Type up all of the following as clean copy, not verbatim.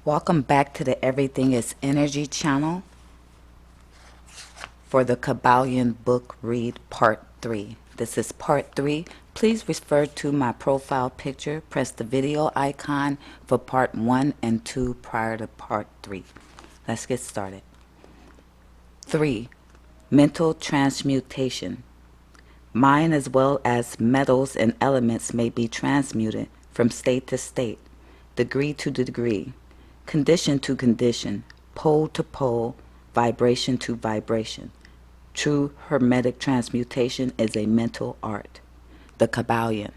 Welcome back to the Everything is Energy channel for the KYBALION book read part 3. This is part 3. Please refer to my profile picture. Press the video icon for part 1 and 2 prior to part 3. Let's get started. 3. Mental transmutation. Mind as well as metals and elements may be transmuted from state to state, degree to degree, condition to condition, pole to pole, vibration to vibration. True hermetic transmutation is a mental art. The KYBALION.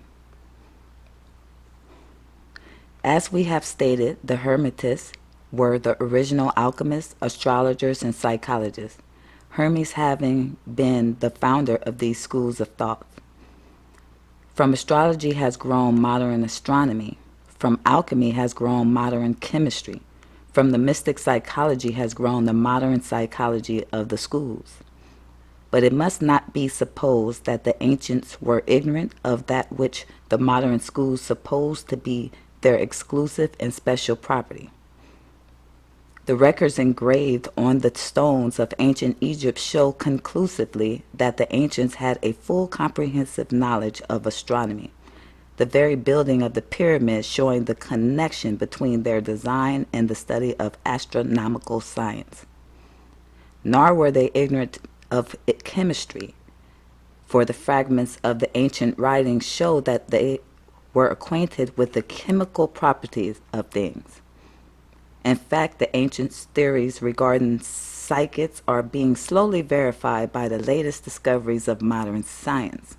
As we have stated, the Hermetists were the original alchemists, astrologers, and psychologists, Hermes having been the founder of these schools of thought. From astrology has grown modern astronomy. From alchemy has grown modern chemistry. From the mystic psychology has grown the modern psychology of the schools. But it must not be supposed that the ancients were ignorant of that which the modern schools suppose to be their exclusive and special property. The records engraved on the stones of ancient Egypt show conclusively that the ancients had a full comprehensive knowledge of astronomy, the very building of the pyramids showing the connection between their design and the study of astronomical science. Nor were they ignorant of chemistry, for the fragments of the ancient writings show that they were acquainted with the chemical properties of things. In fact, the ancients' theories regarding psychics are being slowly verified by the latest discoveries of modern science,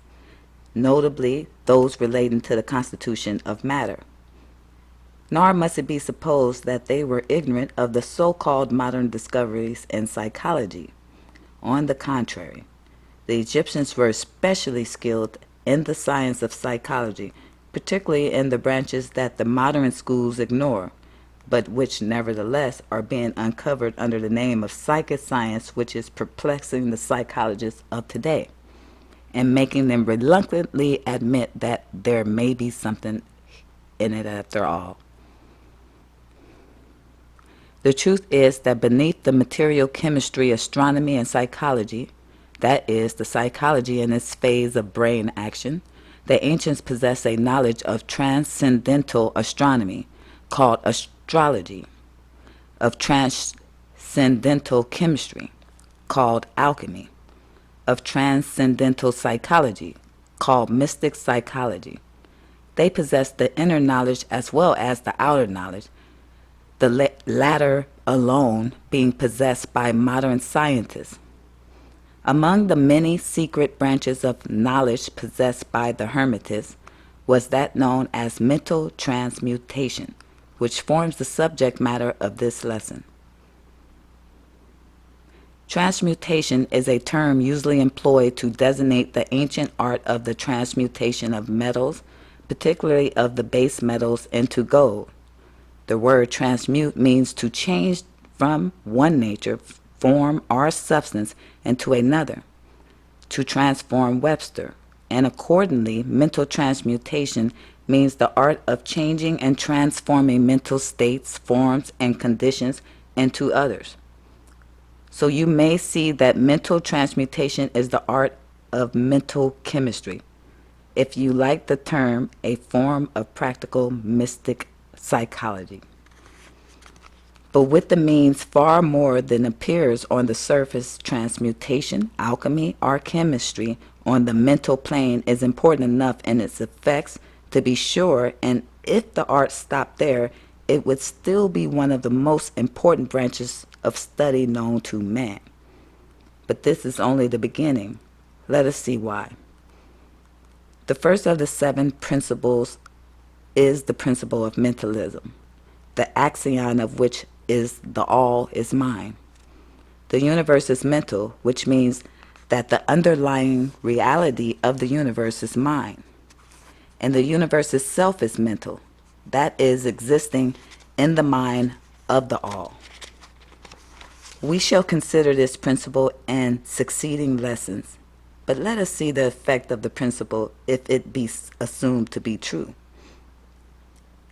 notably those relating to the constitution of matter. Nor must it be supposed that they were ignorant of the so-called modern discoveries in psychology. On the contrary, the Egyptians were especially skilled in the science of psychology, particularly in the branches that the modern schools ignore, but which nevertheless are being uncovered under the name of psychic science, which is perplexing the psychologists of today and making them reluctantly admit that there may be something in it after all. The truth is that beneath the material chemistry, astronomy, and psychology, that is, the psychology in its phase of brain action, the ancients possess a knowledge of transcendental astronomy, called astrology, of transcendental chemistry, called alchemy, of transcendental psychology, called mystic psychology. They possess the inner knowledge as well as the outer knowledge, the latter alone being possessed by modern scientists. Among the many secret branches of knowledge possessed by the Hermetists was that known as mental transmutation, which forms the subject matter of this lesson. Transmutation is a term usually employed to designate the ancient art of the transmutation of metals, particularly of the base metals, into gold. The word transmute means to change from one nature, form, or substance into another, to transform Webster, and accordingly, mental transmutation means the art of changing and transforming mental states, forms, and conditions into others. So you may see that mental transmutation is the art of mental chemistry, if you like the term, a form of practical mystic psychology. But with the means far more than appears on the surface, transmutation, alchemy, or chemistry on the mental plane is important enough in its effects to be sure, and if the art stopped there, it would still be one of the most important branches of study known to man. But this is only the beginning. Let us see why. The first of the 7 principles is the principle of mentalism, the axiom of which is the all is mind. The universe is mental, which means that the underlying reality of the universe is mind. And the universe itself is mental, that is, existing in the mind of the all. We shall consider this principle in succeeding lessons, but let us see the effect of the principle if it be assumed to be true.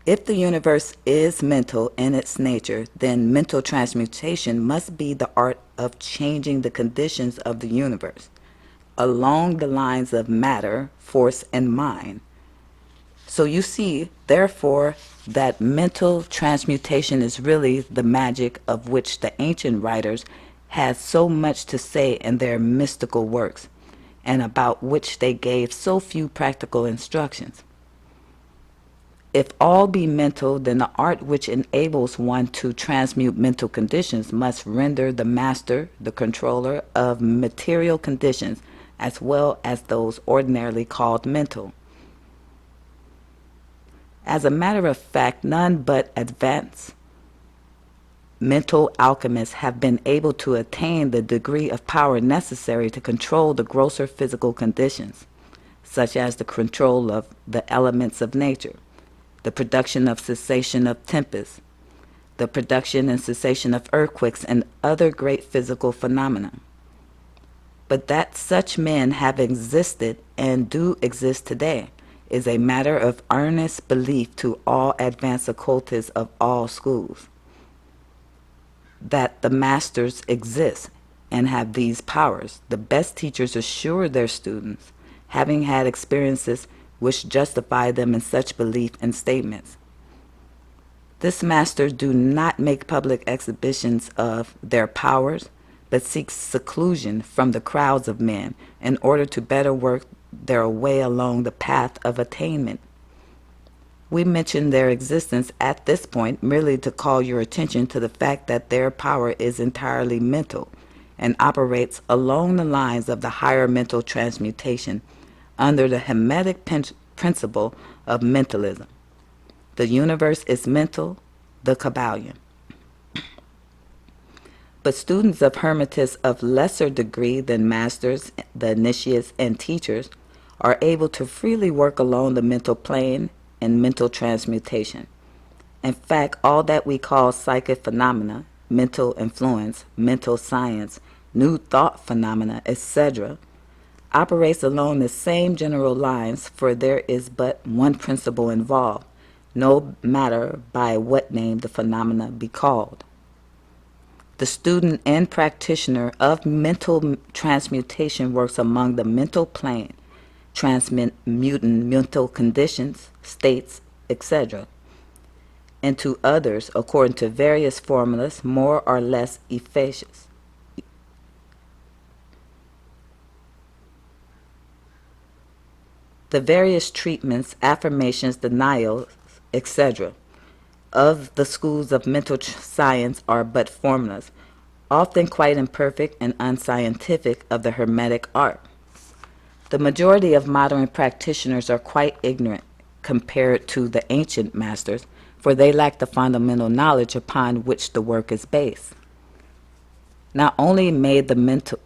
If the universe is mental in its nature, then mental transmutation must be the art of changing the conditions of the universe along the lines of matter, force, and mind. So you see, therefore, that mental transmutation is really the magic of which the ancient writers had so much to say in their mystical works, and about which they gave so few practical instructions. If all be mental, then the art which enables one to transmute mental conditions must render the master the controller of material conditions as well as those ordinarily called mental. As a matter of fact, none but advanced mental alchemists have been able to attain the degree of power necessary to control the grosser physical conditions, such as the control of the elements of nature, the production of cessation of tempests, the production and cessation of earthquakes, and other great physical phenomena. But that such men have existed and do exist today is a matter of earnest belief to all advanced occultists of all schools. That the masters exist and have these powers, the best teachers assure their students, having had experiences which justify them in such belief and statements. This masters do not make public exhibitions of their powers, but seek seclusion from the crowds of men in order to better work their way along the path of attainment. We mention their existence at this point merely to call your attention to the fact that their power is entirely mental and operates along the lines of the higher mental transmutation under the Hermetic principle of mentalism. The universe is mental, the KYBALION. But students of Hermetists of lesser degree than masters, the initiates, and teachers are able to freely work along the mental plane and mental transmutation. In fact, all that we call psychic phenomena, mental influence, mental science, new thought phenomena, etc., operates along the same general lines, for there is but one principle involved, no matter by what name the phenomena be called. The student and practitioner of mental transmutation works among the mental plane, transmuting mental conditions, states, etc., into others according to various formulas more or less efficacious. The various treatments, affirmations, denials, etc., of the schools of mental science are but formulas, often quite imperfect and unscientific, of the Hermetic art. The majority of modern practitioners are quite ignorant compared to the ancient masters, for they lack the fundamental knowledge upon which the work is based. Not only may the mental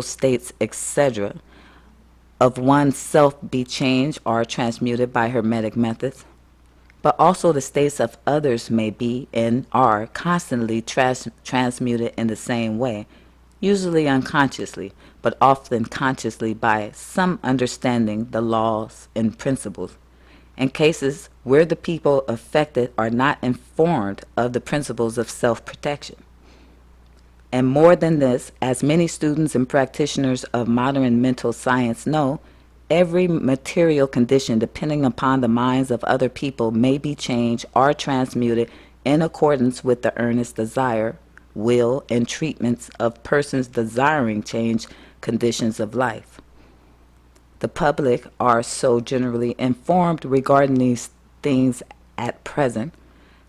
states, etc., of one's self be changed or transmuted by Hermetic methods, but also the states of others may be and are constantly transmuted in the same way, usually unconsciously, but often consciously by some understanding the laws and principles, in cases where the people affected are not informed of the principles of self-protection. And more than this, as many students and practitioners of modern mental science know, every material condition depending upon the minds of other people may be changed or transmuted in accordance with the earnest desire, will, and treatments of persons desiring changed conditions of life. The public are so generally informed regarding these things at present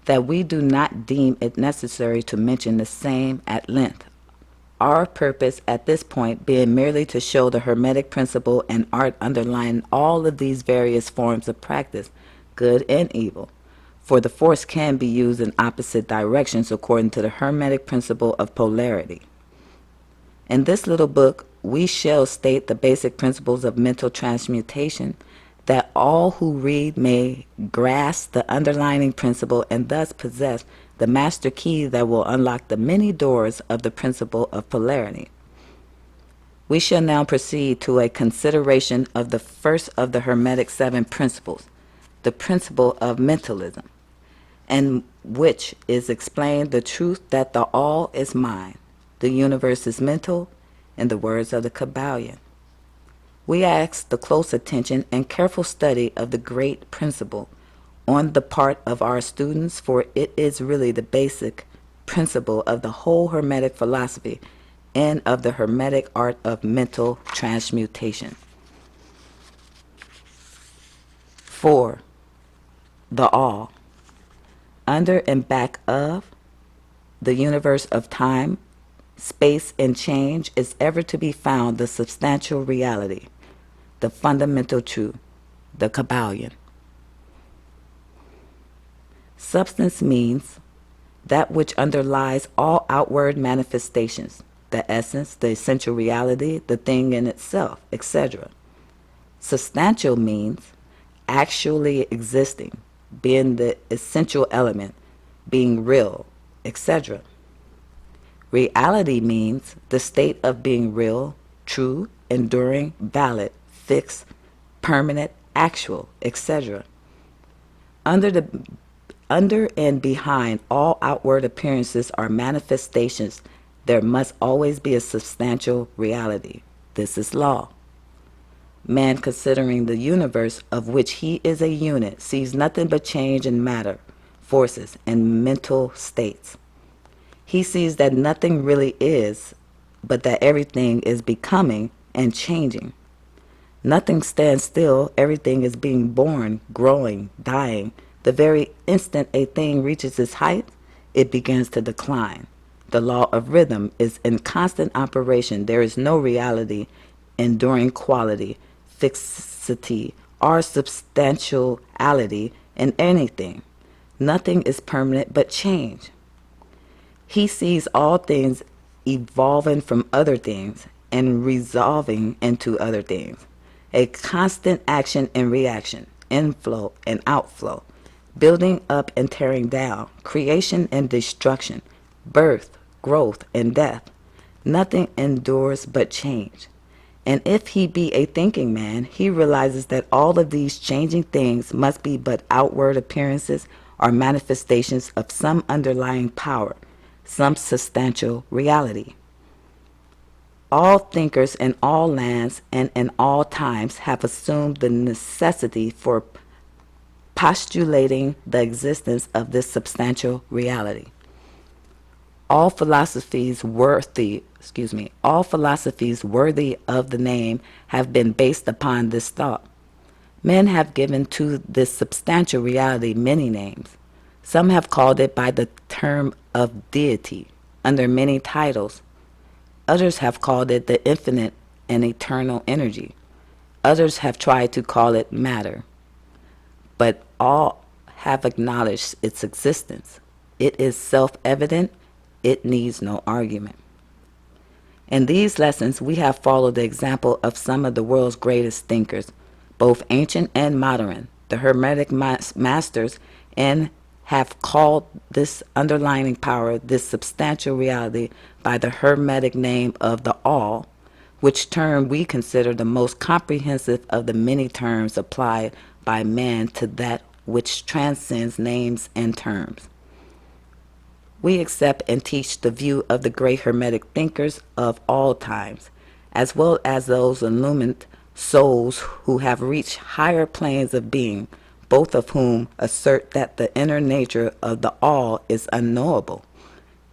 that we do not deem it necessary to mention the same at length. Our purpose at this point being merely to show the Hermetic principle and art underlying all of these various forms of practice, good and evil, for the force can be used in opposite directions according to the Hermetic principle of polarity. In this little book, we shall state the basic principles of mental transmutation, that all who read may grasp the underlying principle and thus possess the master key that will unlock the many doors of the principle of polarity. We shall now proceed to a consideration of the first of the Hermetic 7 principles, the principle of mentalism, in which is explained the truth that the all is mind, the universe is mental, in the words of the KYBALION. We ask the close attention and careful study of the great principle on the part of our students, for it is really the basic principle of the whole Hermetic philosophy and of the Hermetic art of mental transmutation. 4. The all. Under and back of the universe of time, space, and change is ever to be found the substantial reality, the fundamental truth, the KYBALION. Substance means that which underlies all outward manifestations, the essence, the essential reality, the thing in itself, etc. Substantial means actually existing, being the essential element, being real, etc. Reality means the state of being real, true, enduring, valid, fixed, permanent, actual, etc. Under and behind all outward appearances are manifestations. There must always be a substantial reality. This is law. Man, considering the universe of which he is a unit, sees nothing but change in matter, forces, and mental states. He sees that nothing really is, but that everything is becoming and changing. Nothing stands still. Everything is being born, growing, dying. The very instant a thing reaches its height, it begins to decline. The law of rhythm is in constant operation. There is no reality, enduring quality, fixity, or substantiality in anything. Nothing is permanent but change. He sees all things evolving from other things and resolving into other things. A constant action and reaction, inflow and outflow, building up and tearing down, creation and destruction, birth, growth, and death. Nothing endures but change. And if he be a thinking man, he realizes that all of these changing things must be but outward appearances or manifestations of some underlying power, some substantial reality. All thinkers in all lands and in all times have assumed the necessity for postulating the existence of this substantial reality. All philosophies worthy of the name have been based upon this thought. Men have given to this substantial reality many names. Some have called it by the term of deity, under many titles. Others have called it the infinite and eternal energy. Others have tried to call it matter. But all have acknowledged its existence. It is self-evident. It needs no argument. In these lessons, we have followed the example of some of the world's greatest thinkers, both ancient and modern, the Hermetic masters, and have called this underlying power, this substantial reality, by the Hermetic name of the All, which term we consider the most comprehensive of the many terms applied by man to that which transcends names and terms. We accept and teach the view of the great Hermetic thinkers of all times, as well as those illumined souls who have reached higher planes of being, both of whom assert that the inner nature of the All is unknowable.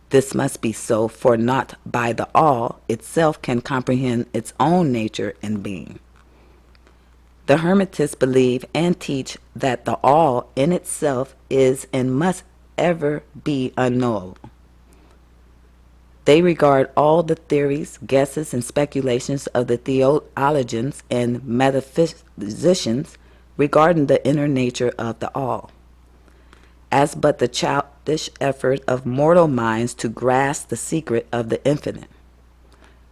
This must be so, for not by the All itself can comprehend its own nature and being. The Hermetists believe and teach that the All in itself is and must ever be unknowable. They regard all the theories, guesses, and speculations of the theologians and metaphysicians regarding the inner nature of the All as but the childish effort of mortal minds to grasp the secret of the infinite.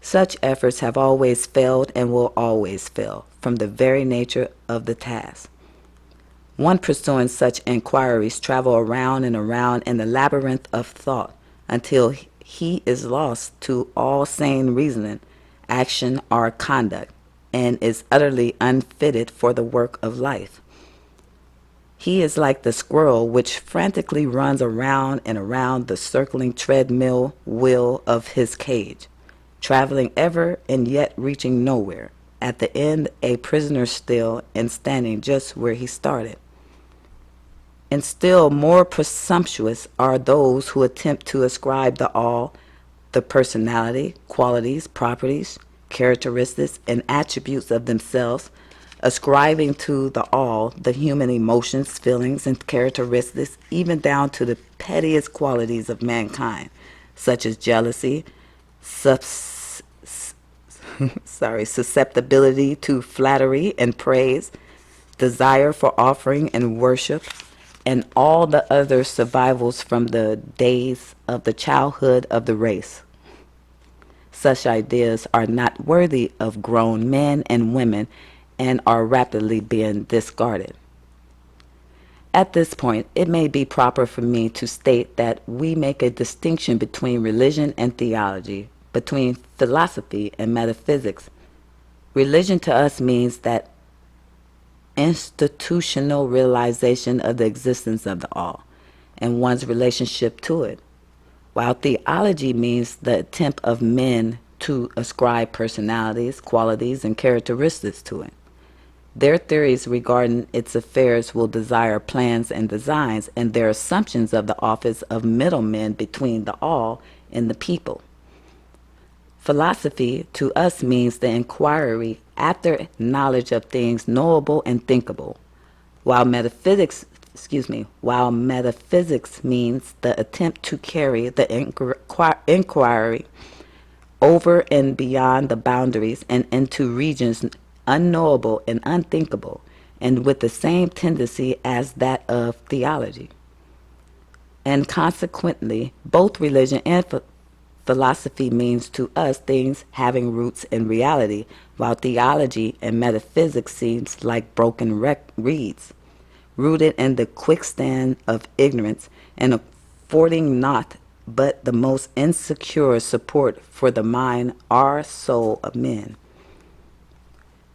Such efforts have always failed and will always fail from the very nature of the task. One pursuing such inquiries travel around and around in the labyrinth of thought until he is lost to all sane reasoning, action, or conduct, and is utterly unfitted for the work of life. He is like the squirrel which frantically runs around and around the circling treadmill wheel of his cage, traveling ever and yet reaching nowhere, at the end a prisoner still and standing just where he started. And still more presumptuous are those who attempt to ascribe to all the personality, qualities, properties, characteristics, and attributes of themselves, ascribing to the all the human emotions, feelings, and characteristics, even down to the pettiest qualities of mankind, such as jealousy, susceptibility to flattery and praise, desire for offering and worship, and all the other survivals from the days of the childhood of the race. Such ideas are not worthy of grown men and women and are rapidly being discarded. At this point, it may be proper for me to state that we make a distinction between religion and theology, between philosophy and metaphysics. Religion to us means that institutional realization of the existence of the all and one's relationship to it, while theology means the attempt of men to ascribe personalities, qualities, and characteristics to it. Their theories regarding its affairs will desire plans and designs, and their assumptions of the office of middlemen between the all and the people. Philosophy to us means the inquiry after knowledge of things knowable and thinkable, while metaphysics means the attempt to carry the inquiry over and beyond the boundaries and into regions unknowable and unthinkable, and with the same tendency as that of theology. And consequently, both religion and philosophy means to us things having roots in reality, while theology and metaphysics seems like broken reeds, rooted in the quicksand of ignorance and affording naught but the most insecure support for the mind or soul of men.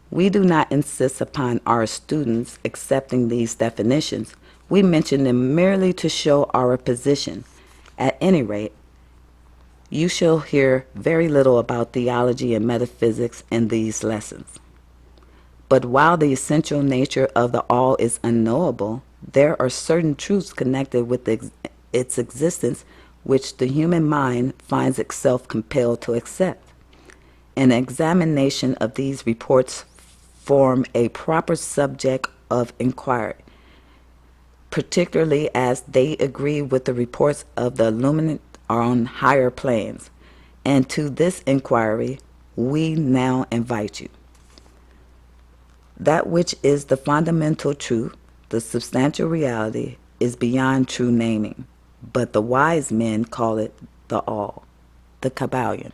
We do not insist upon our students accepting these definitions. We mention them merely to show our position. At any rate, you shall hear very little about theology and metaphysics in these lessons. But while the essential nature of the all is unknowable, there are certain truths connected with its existence which the human mind finds itself compelled to accept. An examination of these reports form a proper subject of inquiry, particularly as they agree with the reports of the illuminate on higher planes. And to this inquiry we now invite you. That which is the fundamental truth, the substantial reality, is beyond true naming, but the wise men call it the all, the KYBALION.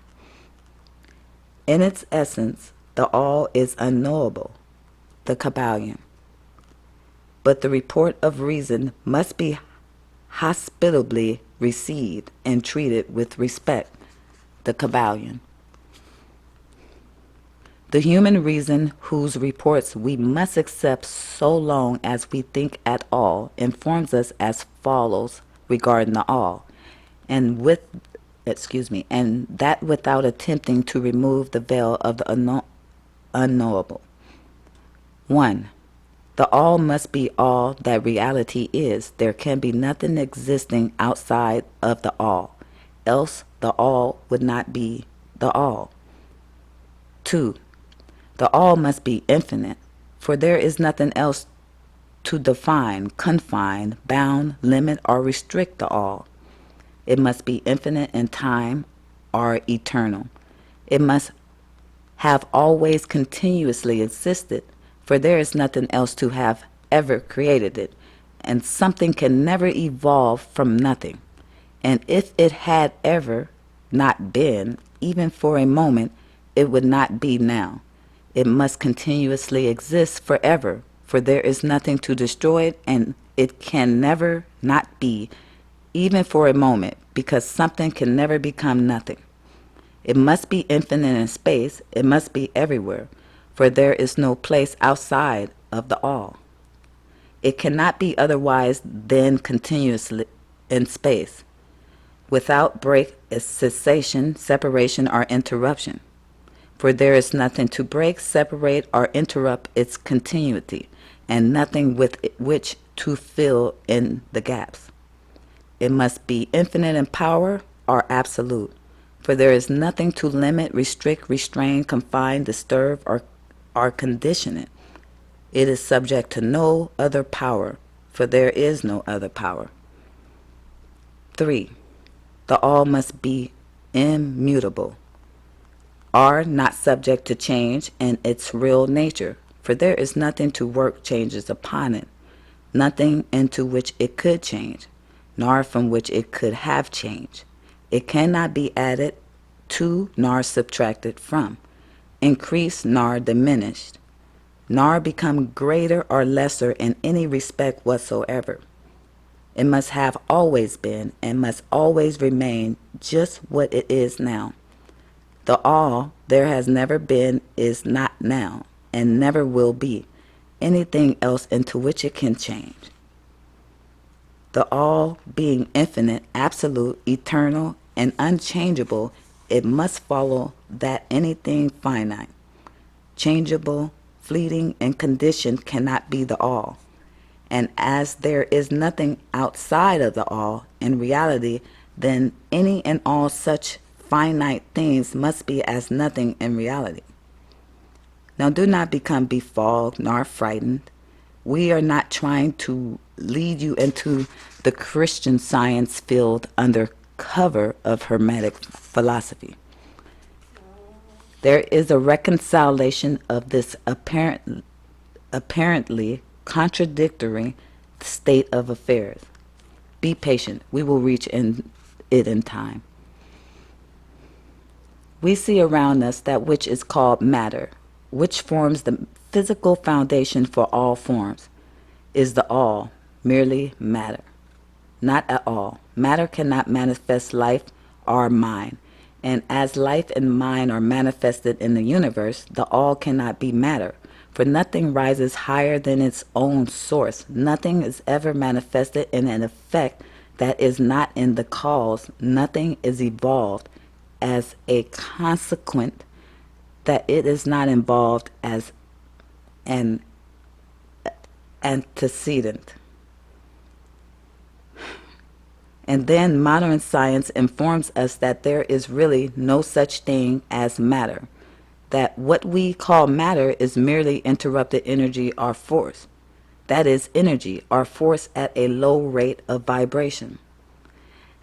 In its essence, the all is unknowable, the KYBALION. But the report of reason must be hospitably received and treated with respect, the KYBALION. The human reason, whose reports we must accept so long as we think at all, informs us as follows regarding the all, and that without attempting to remove the veil of the unknowable. 1. The all must be all that reality is. There can be nothing existing outside of the all, else the all would not be the all. 2. The all must be infinite, for there is nothing else to define, confine, bound, limit, or restrict the all. It must be infinite in time or eternal. It must have always continuously existed, for there is nothing else to have ever created it, and something can never evolve from nothing. And if it had ever not been, even for a moment, it would not be now. It must continuously exist forever, for there is nothing to destroy it, and it can never not be, even for a moment, because something can never become nothing. It must be infinite in space. It must be everywhere, for there is no place outside of the all. It cannot be otherwise than continuously in space, without break, cessation, separation, or interruption. For there is nothing to break, separate, or interrupt its continuity, and nothing with which to fill in the gaps. It must be infinite in power or absolute, for there is nothing to limit, restrict, restrain, confine, disturb, or condition it. It is subject to no other power, for there is no other power. 3. The all must be immutable, are not subject to change in its real nature, for there is nothing to work changes upon it, nothing into which it could change, nor from which it could have changed. It cannot be added to nor subtracted from, increased nor diminished, nor become greater or lesser in any respect whatsoever. It must have always been and must always remain just what it is now. The all there has never been, is not now, and never will be anything else into which it can change. The all being infinite, absolute, eternal, and unchangeable, it must follow that anything finite, changeable, fleeting, and conditioned cannot be the all. And as there is nothing outside of the all in reality, then any and all such finite things must be as nothing in reality. Now do not become befogged nor frightened. We are not trying to lead you into the Christian Science field under cover of Hermetic philosophy. There is a reconciliation of this apparently contradictory state of affairs. Be patient. We will reach it in time. We see around us that which is called matter, which forms the physical foundation for all forms. Is the all merely matter? Not at all. Matter cannot manifest life or mind. And as life and mind are manifested in the universe, the all cannot be matter. For nothing rises higher than its own source. Nothing is ever manifested in an effect that is not in the cause. Nothing is evolved as a consequent that it is not involved as an antecedent. And then modern science informs us that there is really no such thing as matter, that what we call matter is merely interrupted energy or force. That is energy or force at a low rate of vibration.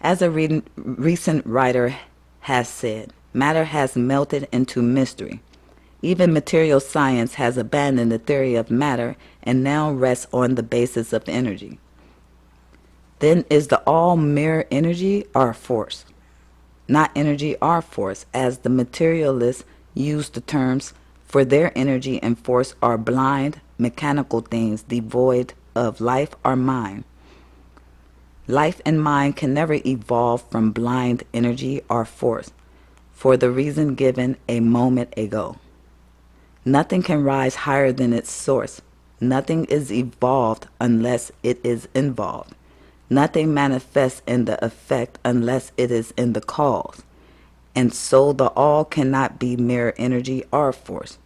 As a recent writer has said, matter has melted into mystery. Even material science has abandoned the theory of matter and now rests on the basis of energy. Then is the all mere energy or force? Not energy or force, as the materialists use the terms, for their energy and force are blind, mechanical things devoid of life or mind. Life and mind can never evolve from blind energy or force, for the reason given a moment ago. Nothing can rise higher than its source. Nothing is evolved unless it is involved. Nothing manifests in the effect unless it is in the cause. And so the all cannot be mere energy or force.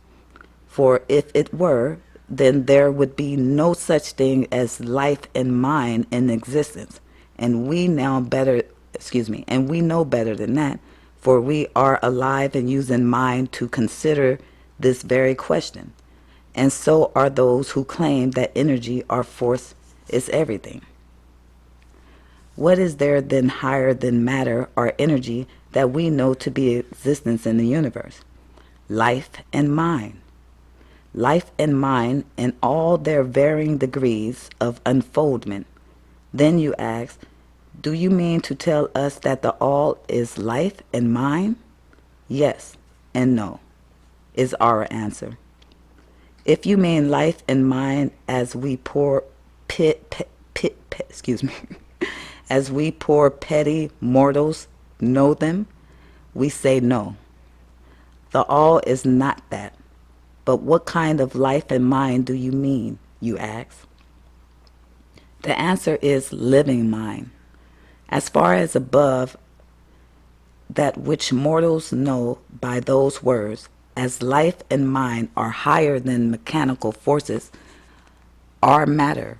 For if it were, then there would be no such thing as life and mind in existence. And we know better than that, for we are alive and using mind to consider this very question. And so are those who claim that energy or force is everything. What is there then higher than matter or energy that we know to be existence in the universe? Life and mind. Life and mind in all their varying degrees of unfoldment. Then you ask, do you mean to tell us that the all is life and mind? Yes and no, is our answer. If you mean life and mind as we poor as we poor petty mortals know them, we say no. The all is not that. But what kind of life and mind do you mean, you ask? The answer is living mind. As far as above, that which mortals know by those words, as life and mind are higher than mechanical forces, are matter,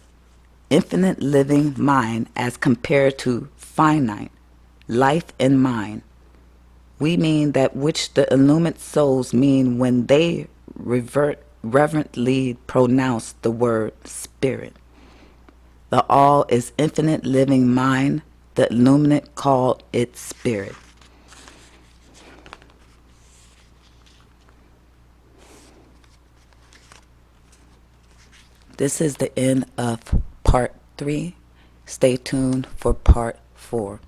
infinite living mind as compared to finite life and mind. We mean that which the illumined souls mean when they reverently pronounce the word spirit. The all is infinite living mind. The illuminate called it spirit. This is the end of part 3. Stay tuned for part 4.